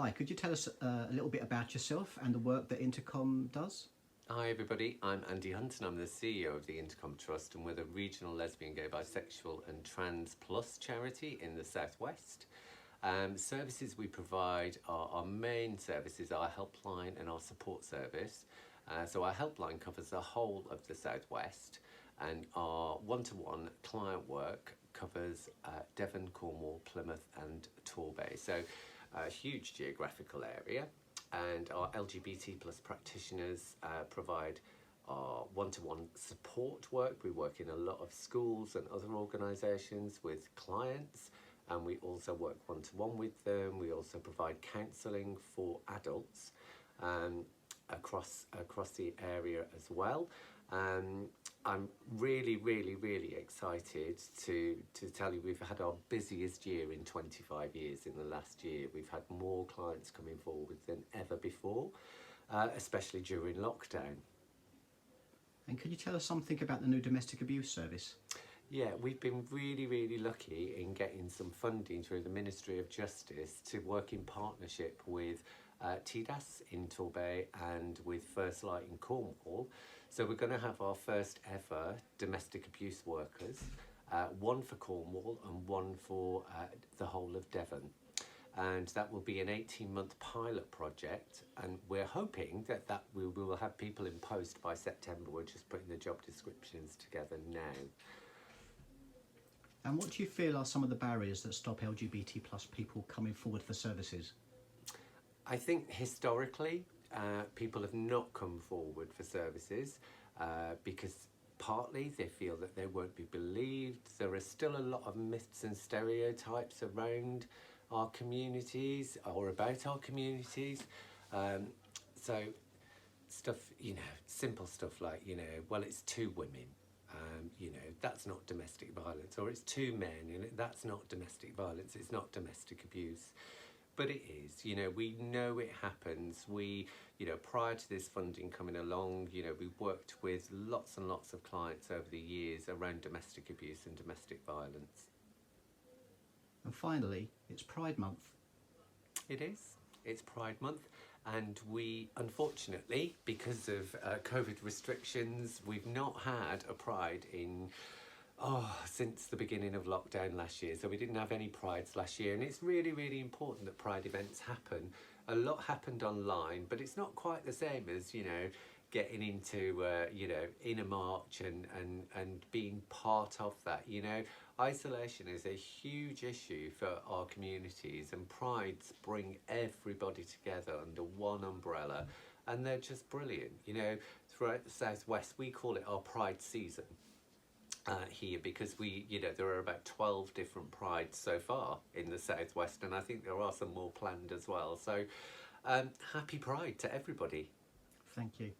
Hi, could you tell us a little bit about yourself and the work that Intercom does? Hi everybody, I'm Andy Hunt and I'm the CEO of the Intercom Trust, and we're the regional lesbian, gay, bisexual and trans plus charity in the southwest. Services we provide are our main services, our helpline and our support service. So our helpline covers the whole of the southwest, and our one-to-one client work covers Devon, Cornwall, Plymouth and Torbay. So a huge geographical area. And our LGBT plus practitioners provide our one-to-one support work. We work in a lot of schools and other organisations with clients, and we also work one-to-one with them. We also provide counselling for adults across the area as well. I'm really excited to tell you we've had our busiest year in 25 years in the last year. We've had more clients coming forward than ever before, especially during lockdown. And could you tell us something about the new domestic abuse service? Yeah, we've been really lucky in getting some funding through the Ministry of Justice to work in partnership with TDAS in Torbay and with First Light in Cornwall. So we're going to have our first ever domestic abuse workers, one for Cornwall and one for the whole of Devon. And that will be an 18-month pilot project, and we're hoping that we will have people in post by September. We're just putting the job descriptions together now. And what do you feel are some of the barriers that stop LGBT plus people coming forward for services? I think historically people have not come forward for services because partly they feel that they won't be believed. There are still a lot of myths and stereotypes around our communities or about our communities. So stuff, simple stuff like, well, it's two women. That's not domestic violence, or it's two men, that's not domestic violence, it's not domestic abuse. But it is, we know it happens. We, prior to this funding coming along, we've worked with lots and lots of clients over the years around domestic abuse and domestic violence. And finally, it's Pride Month. It is. It's Pride Month. And we, unfortunately, because of COVID restrictions, we've not had a Pride since the beginning of lockdown last year. So we didn't have any Prides last year, and it's really important that Pride events happen. A lot happened online, but it's not quite the same as, getting into, in a march and being part of that. Isolation is a huge issue for our communities, and Prides bring everybody together under one umbrella, and they're just brilliant. Throughout the Southwest, we call it our Pride season here, because there are about 12 different Prides so far in the Southwest, and I think there are some more planned as well. So happy Pride to everybody. Thank you.